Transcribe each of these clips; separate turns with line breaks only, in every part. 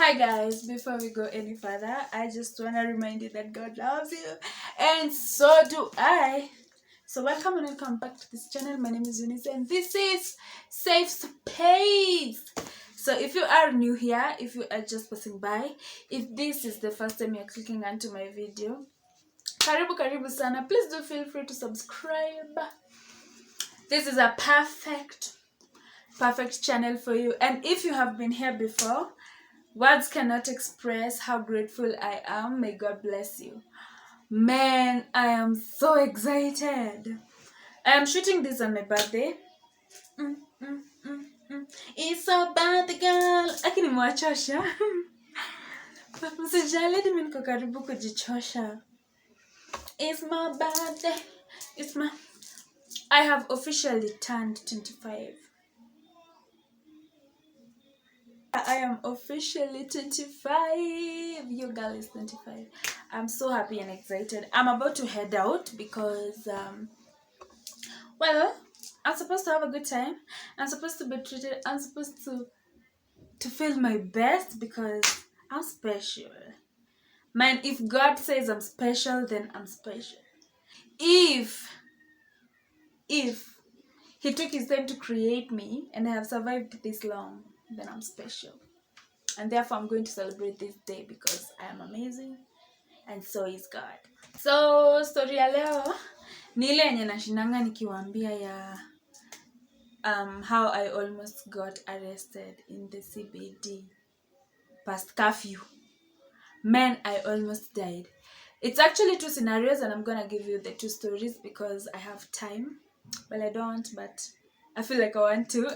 Hi guys, before we go any further, I just want to remind you that God loves you and so do I. So welcome and welcome back to this channel. My name is Eunice and this is Safe Space. So if you are new here, if you are just passing by, if this is the first time you're clicking onto my video, karibu sana, please do feel free to subscribe. This is a perfect channel for you, and if you have been here before, words cannot express how grateful I am. May God bless you. Man, I am so excited. I am shooting this on my birthday. It's a birthday girl. Lakini mwachosha. Msijali mimi niko karibu kujichosha. It's my birthday. I have officially turned 25. I am officially 25. Your girl is 25. I'm so happy and excited. I'm about to head out because well, I'm supposed to have a good time. I'm supposed to be treated. I'm supposed to feel my best because I'm special. Man, if God says I'm special, then I'm special. If He took His time to create me and I have survived this long, then I'm special. And therefore I'm going to celebrate this day because I am amazing and so is God. So story ya leo ni ile yenye nashinanga nikiwaambia ya how I almost got arrested in the CBD past curfew. Man, I almost died. It's actually two scenarios and I'm gonna give you the two stories because I have time. Well, I don't, but I feel like I want to.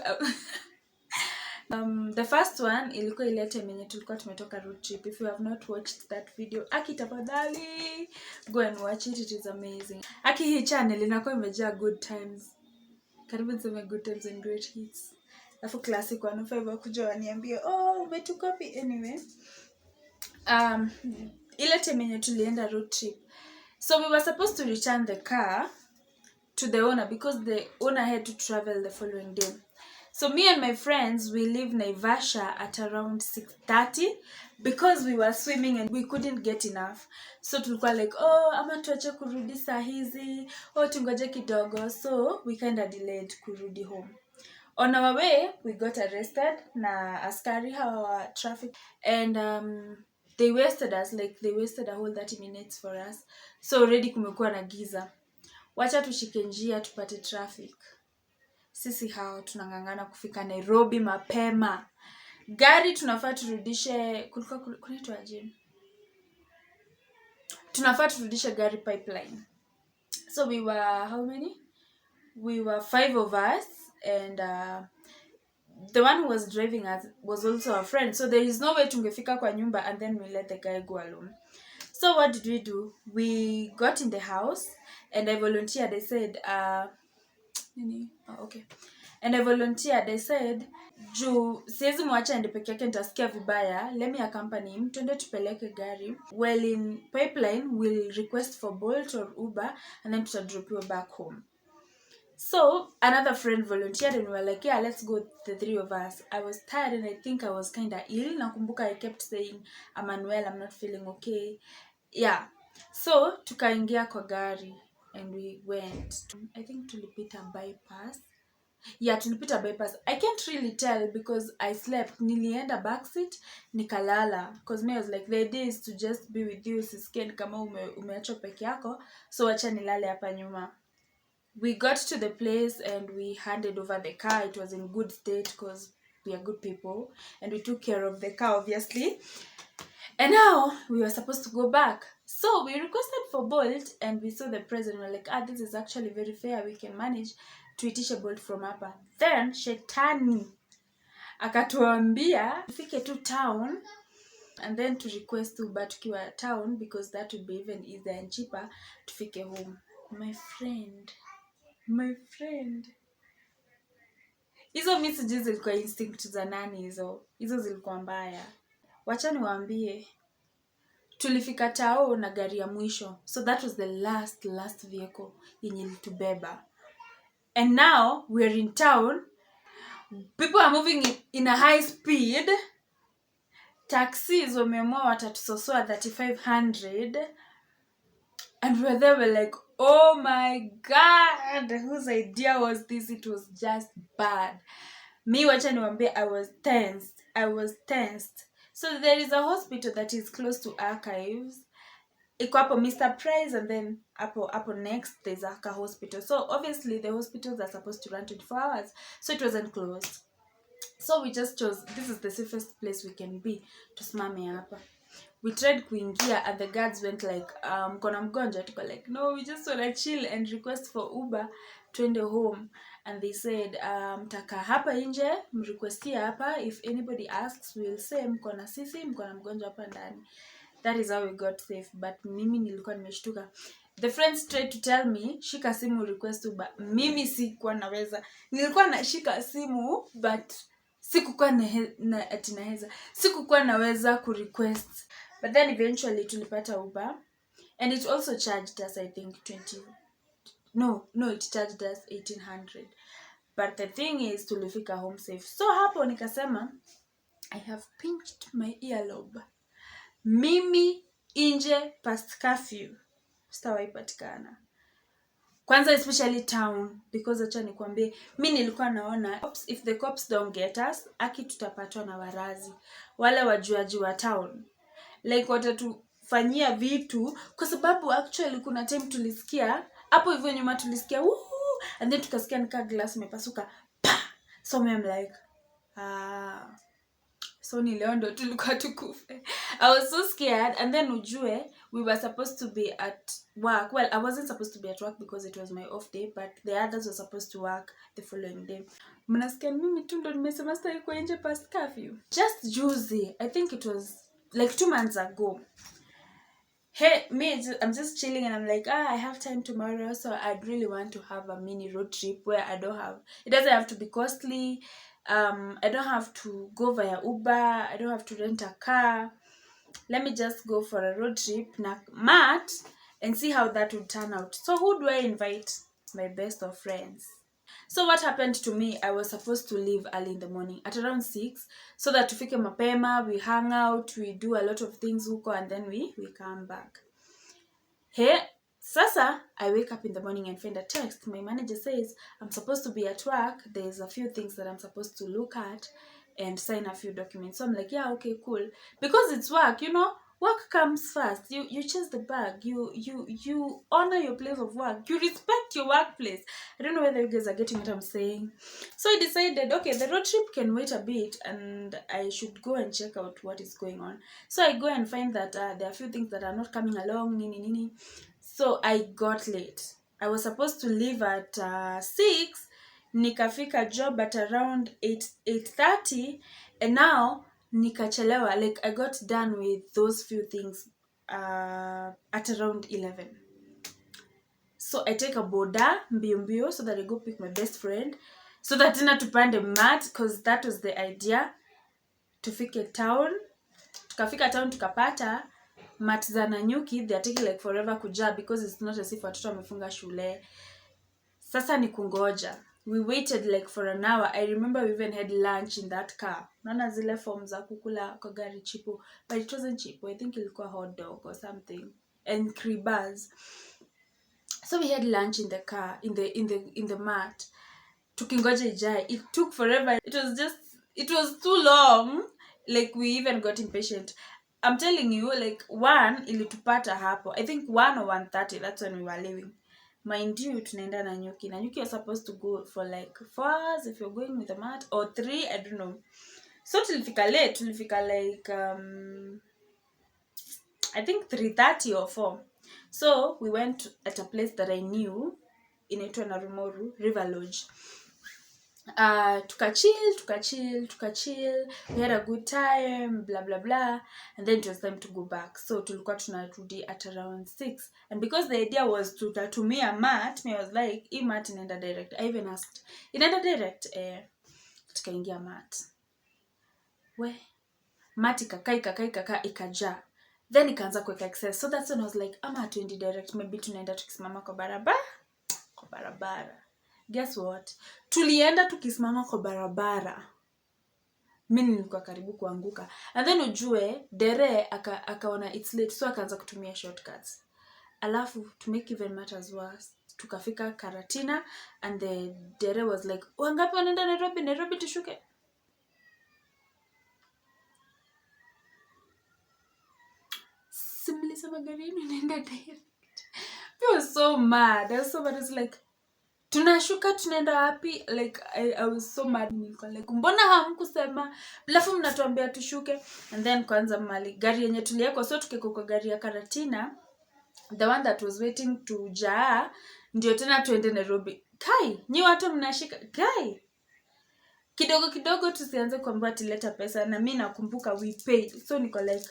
The first one ilikuwa ile time yenye tulikuwa tumetoka road trip. If you have not watched that video, tafadhali go and watch it. It is amazing. Hii channel inakuwa imejaa good times. Karibu niseme good times and great hits. Alafu classic 105 wakuja waniambie, "Oh, umetukopi." Anyway, ile time yenye tulienda road trip. So we were supposed to return the car to the owner because the owner had to travel the following day. So me and my friends, we leave Naivasha at around 6:30 because we were swimming and we couldn't get enough. So tulikuwa like, oh, ama tuache kurudi saa hizi, oh, tungoje kidogo. So we kind of delayed kurudi home. On our way, we got arrested na askari hawa traffic and they wasted us, like they wasted a whole 30 minutes for us. So already kumekuwa na giza. Wacha tushike njia tupate traffic. Sisi hao tunangangana kufika Nairobi mapema. Gari tunafaa turudishe kunaitwaje? Tunafaa turudishe gari pipeline. So we were how many? We were 5 of us and the one who was driving us was also a friend. So there is no way tungefika kwa nyumba and then we let the guy go alone. So what did we do? We got in the house and I volunteered. I said, okay. And I volunteered. I said, juu siwezi mwacha ende peke yake nitasikia vibaya, let me accompany him, twende tupeleke gari. Well, in pipeline we'll request for Bolt or Uber and then tutadropiwa back home. So another friend volunteered and we were like, yeah, let's go, the 3 of us. I was tired and I think I was kind of ill. Nakumbuka I kept saying, I'm unwell, I'm not feeling okay. Yeah. So tukaingia kwa gari and we went. I think tulipita bypass. Yeah, tulipita bypass. I can't really tell because I slept. Nilienda backseat, nikalala. Because me I was like, the idea is to just be with you. Sisken kama umeachwa peke yako. So wacha nilale hapa nyuma. We got to the place and we handed over the car. It was in good state because we are good people. And we took care of the car, obviously. And now we were supposed to go back. So we requested for Bolt and we saw the price and we were like, this is actually very fair. We can manage to itisha Bolt from hapa. Then Shetani akatuambia tufike to town and then to request Uber tukiwa town because that would be even easier and cheaper tufike home. My friend. Hizo mimi sijui zilikuwa instinct za nani hizo. Hizo zilikuwa mbaya. Wacha niwaambie. Tulifika tao na gari ya mwisho. So that was the last vehicle yenye ilitubeba. And now we're in town. People are moving in a high speed. taxis wameamua watatusosoa 3500 and we were there, we're like, oh my god, whose idea was this? It was just bad. Me, wacha niwaambie, I was tensed. So there is a hospital that is close to Archives. Iko hapo Mr. Price, and then hapo next there's Aka hospital. So obviously the hospitals are supposed to run 24 hours, so it wasn't closed. So we just chose, this is the safest place we can be, tusimame hapa. We tried kuingia and the guards went like, kona mgonjwa. Tuko like, no, we just wanna chill and request for Uber twende home. And they said, taka hapa nje, mrequestia hapa, if anybody asks we'll say mkona sisi, mkona mgonjwa hapa ndani. That is how we got safe. But mimi nilikuwa nimeshtuka. The friends tried to tell me, shika simu request Uber. Mimi sikuwa naweza. Nilikuwa na shika simu, but sikukuwa sikukuwa naweza kurequest. But then eventually tulipata Uber, and it also charged us, I think, it charged us 1800. But the thing is, tulifika home safe. So hapo nikasema, I have pinched my earlobe. Mimi nje past curfew sitawahi patikana. Kwanza especially town, because acha nikwambie, mimi nilikuwa naona if the cops don't get us, aki tutapatwa na warazi wale wajuaji wa town, like watatufanyia vitu, kwa sababu actually kuna time tulisikia hapo hivyo nyuma, tulisikia woo, and then tukasikia nika glass imepasuka pa. So I'm like, so ni leo ndo tulikuwa tukufe. I was so scared. And then ujue, we were supposed to be at work. Well, I wasn't supposed to be at work because it was my off day, but the others were supposed to work the following day. Mnasikia mimi tu ndo nimesema sasa iko nje past curfew. Just juicy. I think it was like 2 months ago. Hey, I'm just chilling and I'm like, I have time tomorrow, so I'd really want to have a mini road trip where it doesn't have to be costly. I don't have to go via Uber. I don't have to rent a car. Let me just go for a road trip na Matt and see how that would turn out. So who do I invite? My best of friends. So what happened to me, I was supposed to leave early in the morning at around 6, so that tufike mapema, we hang out, we do a lot of things huko, and then we come back. Hey, sasa, I wake up in the morning and find a text. My manager says, I'm supposed to be at work. There's a few things that I'm supposed to look at and sign a few documents. So I'm like, yeah, okay, cool. Because it's work, work comes first. You chase the bag. You honor your place of work. You respect your workplace. I don't know whether you guys are getting what I'm saying. So I decided, okay, the road trip can wait a bit and I should go and check out what is going on. So I go and find that there are a few things that are not coming along. Nini. So I got late. I was supposed to leave at 6. Nikafika job at around 8:30, and now nikachelewa. Like I got done with those few things at around 11. So I take a boda mbio so that I go pick my best friend, so that tena tupande mat, because that was the idea. Tufike town. Tukafika town tukapata mat za Nanyuki, they are taking like forever kuja, because it's not as if watoto wamefunga shule. Sasa ni kungoja. We waited like for an hour. I remember we even had lunch in that car. Naona zile forms za kukula kwa gari chipo, but it wasn't chipo. I think ilikuwa hot dog or something, and kribas. So we had lunch in the car, in the mat. Tukingoja ijae. It took forever. It was too long. Like we even got impatient. I'm telling you, like 1 ilitupata hapo. I think 1 or 1:30, that's when we were leaving. Mind you, tunaenda Nanyuki. Nanyuki, you're supposed to go for like 4 hours if you're going with a mat, or 3, I don't know. So tulifika late. Tulifika like I think 3:30 or 4. So we went at a place that I knew, inaitwa Narumoru River Lodge. Tukachill. We had a good time, blah blah blah, and then it was time to go back. So tulikuwa tunarudi at around 6, and because the idea was to tatumia mat, me was like, mat inaenda direct. I even asked, inaenda direct? Tukaingia mat. Mat ikakaa ikaja, then ikaanza kuweka excess. So that's when I was like, ama tuendi direct, maybe tunaenda tukisimama kwa barabara. Guess what? Tulienda tukisimama kwa barabara. mimi nilikuwa karibu kuanguka. And then ujue dere akaona it's late, so akaanza kutumia shortcuts. Alafu to make even matters worse, tukafika Karatina and the dere was like, wangapi wanaenda Nairobi tushuke. Simply sama gari yenu inaenda direct. I was so mad. I was like, tunashuka tunaenda wapi? Like I was so mad. Nilikuwa like, mbona hamkusema? Alafu mnatuambia tushuke. And then kwanza mali gari yenye tulieko, so tukiko kwa gari ya Karatina, the one that was waiting to jaa ndio tena tuende Nairobi. Kai, nyi watu mnashika kai. Kidogo tusianze kuambiwa tileta pesa, na mimi nakumbuka we paid. So niko like,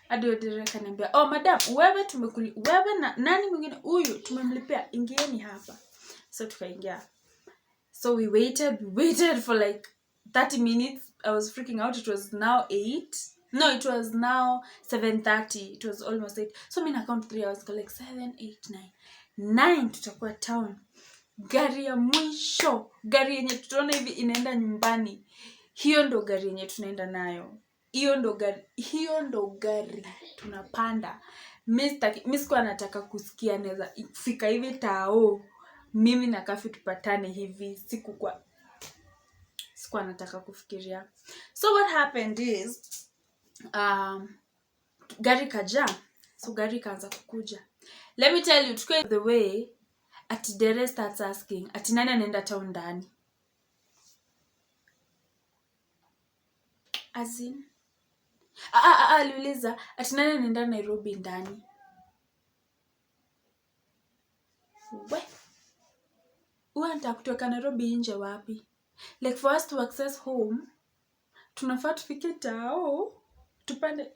hadi dereva kaniambia, oh madam, wewe na nani mwingine huyu tumemlipia, ingieni hapa. So tukaingia. So we waited for like 30 minutes. I was freaking out. It was now 8. No, it was now 7:30. It was almost 8. So mimi na count 3 hours, like 7, 8, 9. 9 tutakuwa town. Gari ya mwisho, gari yenye tutaona hivi inaenda nyumbani. Hiyo ndo gari yenye tunaenda nayo. Hiyo ndo gari tunapanda. Mimi sikuwa nataka kusikia naweza fika hivi tao. Mimi na Curfew tupatane hivi, sikuwa nataka kufikiria. So what happened is gari kaja. So gari kaanza kukuja. Let me tell you, tuko the way ati dere starts asking, ati nani anaenda town ndani? Azin aliuliza ati nani anaenda Nairobi ndani? We, unataka kutoka Nairobi nje wapi? Like for us to access home, tunafaa tufike tao, tupande.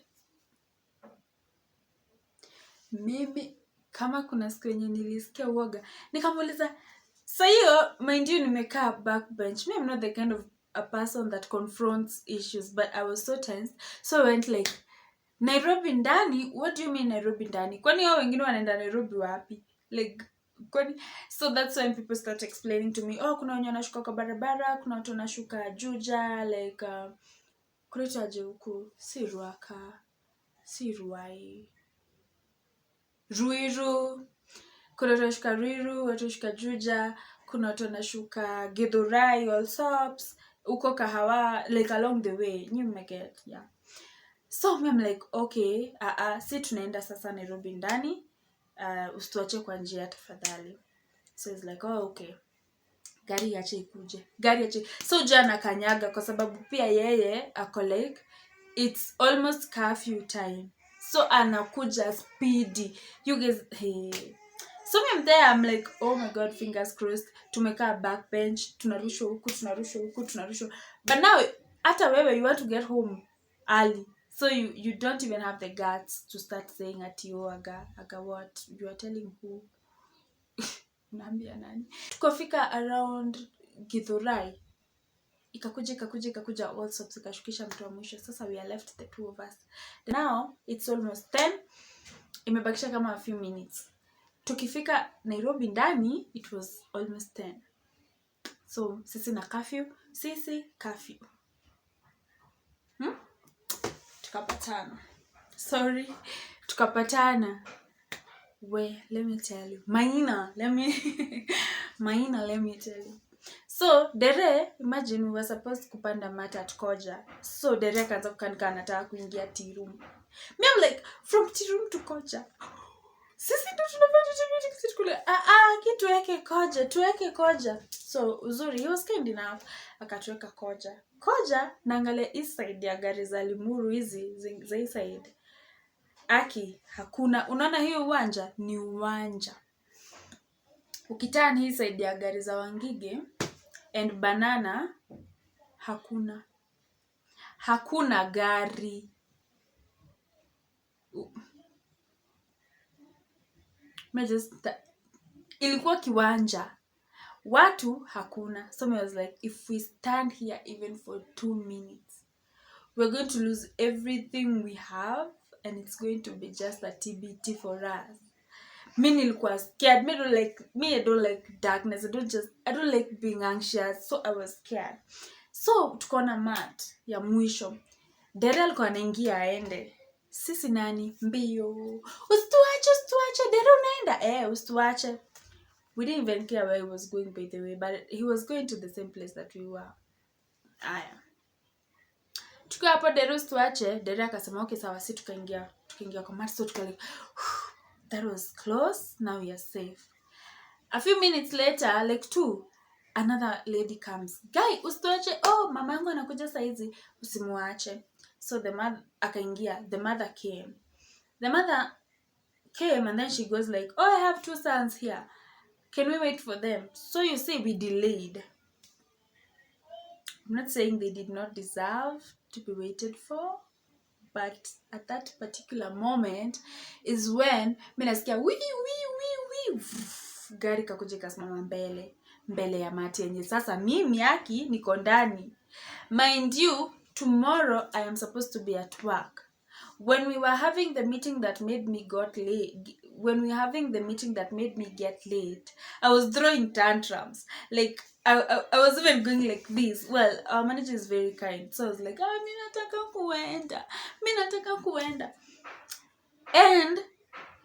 Mimi kama kuna siku yenye nilisikia uoga, nikamuuliza, so hiyo mind you nimekaa backbench. Me, I'm not the kind of a person that confronts issues, but I was so tense. So I went like, Nairobi ndani? What do you mean Nairobi ndani? Kwani hao wengine wanaenda Nairobi wapi? Like, kwani? So that's when people start explaining to me, oh, kuna wenye wanashuka kwa barabara, kuna watu wanashuka Juja, like kuleta aje huku, si Ruaka, si Ruai, Ruiru, kuna watu wanashuka Ruiru, watu wanashuka Juja, kuna watu wanashuka Githurai, Allsops, uko Kahawa, like along the way, you may get, yeah. So I'm like, okay, si tunaenda sasa Nairobi ndani, usituache kwa njia tafadhali. So it's like, oh, okay. Gari ache ikuje. So jana kanyaga kwa sababu pia yeye ako like, it's almost curfew time. So anakuja speedy. You guys, hey. So I'm there, I'm like, oh my God, fingers crossed. Tumekaa backbench, tunarushwa huku. But now, hata wewe, you want to get home early. So you don't even have the guts to start saying at you, aga what? You are telling who? Naambia nani? Tukafika around Githurai. Ikakuja Allsops, ikashukisha mtu wa mwisho. Sasa we are left the two of us. Now it's almost 10. Imebakisha kama a few minutes. Tukifika Nairobi ndani, it was almost 10. So sisi na Curfew, Curfew. Tukapatana. We, let me tell you. Maina, let me tell you. So, dere, imagine we were supposed kupanda mata at Koja. So, dere kaanza kukanika anataka kuingia tea room. Me, I'm like, from tea room to Koja. Sisi ndo tunapata kitu kule. Tuweke Koja. So, uzuri, he was kind enough. Akatuweka Koja, naangalia east side ya gari za Limuru hizi, za east side. Aki, hakuna. Unaona hiyo uwanja? Ni uwanja. Ukitani hii side ya gari za Wangige and Banana, hakuna gari. Ilikuwa kiwanja. Watu hakuna. So I was like, if we stand here even for 2 minutes, we're going to lose everything we have, and it's going to be just a TBT for us. Me nilikuwa scared. I don't like darkness. I don't like being anxious. So I was scared. So tukaona mat ya mwisho. Dere alikuwa anaingia aende. Sisi nani? Mbio. Usituache. Dere unaenda. Usituache. We didn't even care where he was going, by the way. But he was going to the same place that we were. Aya. Tukiwa hapo Dere usituache. Dere akasema okay sawa, si tukaingia kwa mat. So tuka like, that was close. Now we are safe. A few minutes later, like 2, another lady comes. Guy, usituache. Oh, mama yangu anakuja saizi, usimuache. So the mother akaingia. The mother came. And then she goes like, oh, I have 2 sons here. Can we wait for them? So you see, we delayed. I'm not saying they did not deserve to be waited for, but at that particular moment is when mimi nasikia wii gari kakuja kasimama mbele ya mati yenye sasa mimi yaki niko ndani. Mind you, tomorrow I am supposed to be at work. When we were having the meeting that made me get late, I was throwing tantrums. Like I was even going like this. Well, our manager is very kind, so I was like, mimi nataka kuenda. And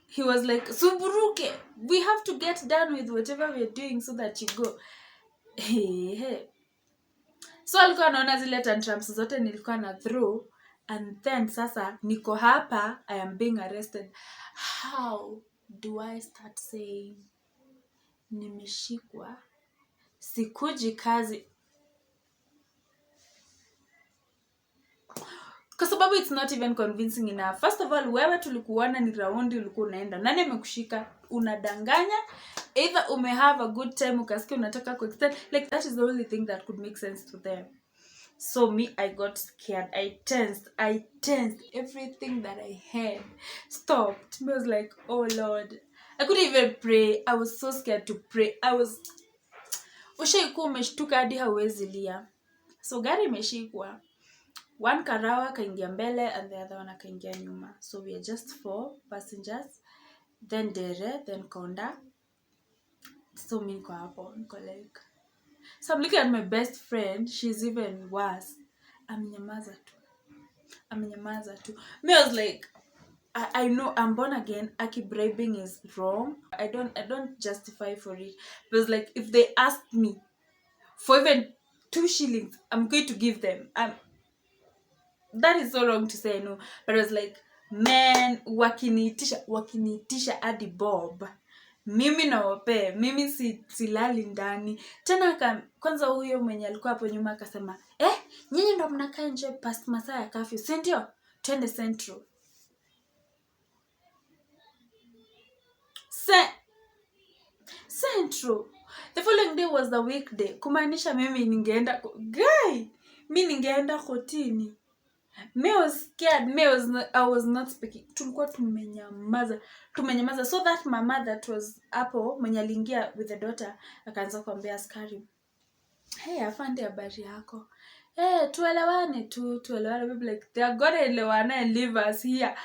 he was like, Suburuke, we have to get done with whatever we're doing so that you go. Hey. So alikuwa anaona zile tantrums zote nilikuwa na through, and then sasa niko hapa, I am being arrested. How do I start saying nimeshikwa, sikuji kazi? Kwa sababu it's not even convincing enough. First of all, wewe tulikuona ni raundi ulikuwa unaenda. Nani amekushika? Unadanganya. Either have a good time ukasikia unataka kuextend. Like that is the only thing that could make sense to them. So me, I got scared. I tensed. Everything that I had stopped. I was like, oh Lord. I couldn't even pray. I was so scared to pray. Ushaikuwa umeshtuka hadi hauwezi lia. So gari imeshikwa. One karawa kaingia mbele and the other one akaingia nyuma. So we are just 4 passengers. Then Dere, then Konda. So me niko hapo, niko like. So I'm looking at my best friend. She's even worse. Amenyamaza tu. Me, I was like, I know I'm born again. Aki bribing is wrong. I don't justify for it. But it was like, if they asked me for even 2 shillings, I'm going to give them. That is so wrong to say no. But I was like, man, wakinitisha adi Bob. Mimi nawape, mimi silali ndani. Tena kwanza huyo mwenye alikuwa hapo nyuma akasema, nyinyi ndo mnakaa nje past masaa ya curfew, si ndio? Twende Central. Central. The following day was the weekday. Kumaanisha mimi ningeenda kotini. Me was scared. I was not speaking. Tulikuwa tumenyamaza. So that mama that was hapo mwenye aliingia with the daughter akaanza kuambia askari, hey, afande habari yako. Tuelewane. Maybe like they are gonna elewana and leave us here.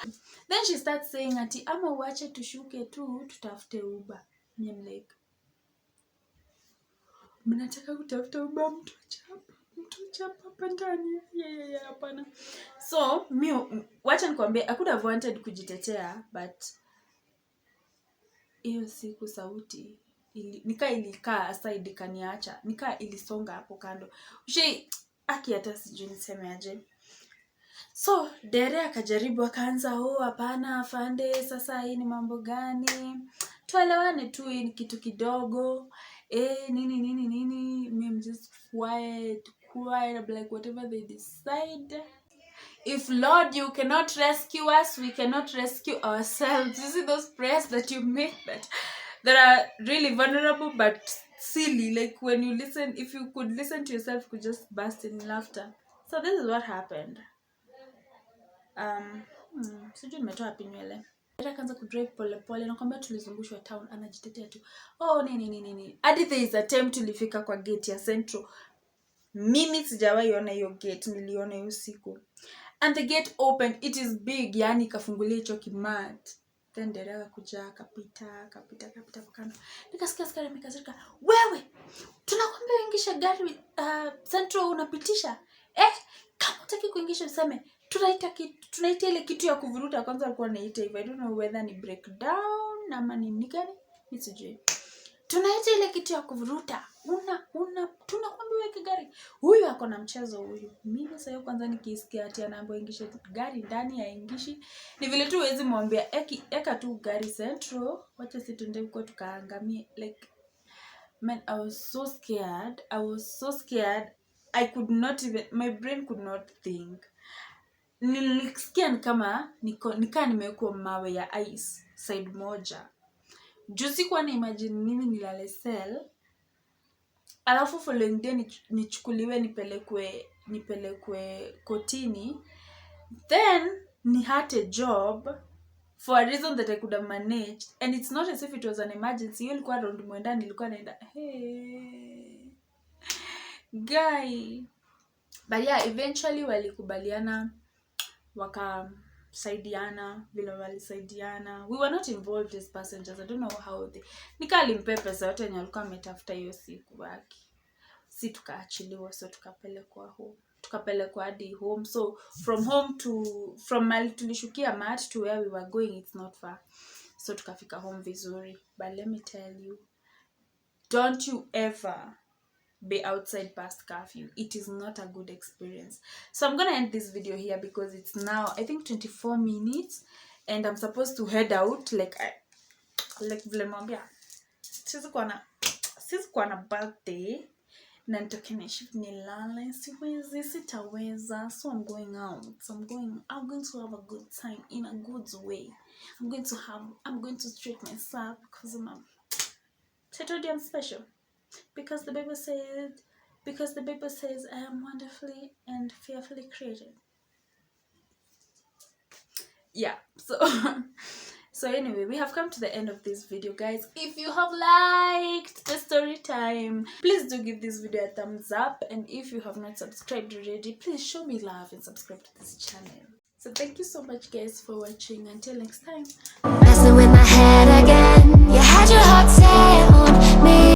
Then she starts saying ati ama uache tushuke tu tutafute Uber. I'm like, mnataka kutafuta Uber mtu chapa pandani? Yeah, hapana. So wacha nikwambie, I could have wanted kujitetea, but hiyo siku sauti ilikaa aside kaniacha, ilisonga hapo kando. Aki hata sijui niseme aje. So Dere akajaribu akaanza, hapana afande, sasa hii ni mambo gani? Tuelewane tu, hii kitu kidogo. Nini. I'm just quiet. I'm like, whatever they decide. If Lord, you cannot rescue us, we cannot rescue ourselves. You see those prayers that you make that are really vulnerable but silly. Like when you listen, if you could listen to yourself, you could just burst in laughter. So this is what happened. Sijui nimetoa wapi nywele. Akaanza kudrive pole nakwambia tulizungushwa town, anajitetea tu. Nini. Hadi there is a time tulifika kwa gate ya Central. Mimi sijawahi ona hiyo gate, niliona hiyo siku. And the gate opened, it is big, yani kafungulia hicho kimat. Then dereva kuja kapita pakano. Nikasikia askari amekasirika, wewe tunakwambia uingishe gari Central unapitisha. Kama hutaki kuingisha useme tunaita ile kitu ya kuvuruta. Kwanza alikuwa anaita hivyo, I don't know whether ni breakdown ama ni gani, nisijui. Tunaita ile kitu ya kuvuruta. Tunakwambia uweke gari. Huyu ako na mchezo huyu. Mimi sasa kwanza nikisikia ati anaambiwa ingishe gari ndani ya ingishi, ni vile tu huwezi mwambia eka tu gari Central, wacha sisi tuende huko tukaangamie. Like, man, I was so scared. I could not even, my brain could not think. Nilisikia ni kama nimewekwa mawe ya ice side moja. Juu sikuwa na imagine mimi nilale cell, alafu following day nichukuliwe nipelekwe kotini, then ni had a job for a reason that I could have managed, and it's not as if it was an emergency. Hiyo ilikuwa round mwenda, nilikuwa naenda guy. But yeah, eventually walikubaliana, wakasaidiana vile walisaidiana. We were not involved as passengers. I don't know how they nikalimpe pesa yote yenye alikuwa ametafuta hiyo siku baki. Si tukaachiliwa, so tukapelekwa hadi home. So from mali tulishukia mat to where we were going, it's not far. So tukafika home vizuri. But let me tell you, don't you ever be outside past curfew. It is not a good experience. So I'm gonna end this video here because it's now I think 24 minutes and I'm supposed to head out. Like vile mwambia sisi kwa na birthday na nitoke na shift nilale, sitaweza. So I'm going out. I'm going to have a good time in a good way. I'm going to treat myself because I told you I'm special. Because the Bible says I am wonderfully and fearfully created. Yeah, so anyway, we have come to the end of this video, guys. If you have liked the story time, please do give this video a thumbs up, and if you have not subscribed already, please show me love and subscribe to this channel. So thank you so much, guys, for watching. Until next time. Messing with my head again. You had your heart set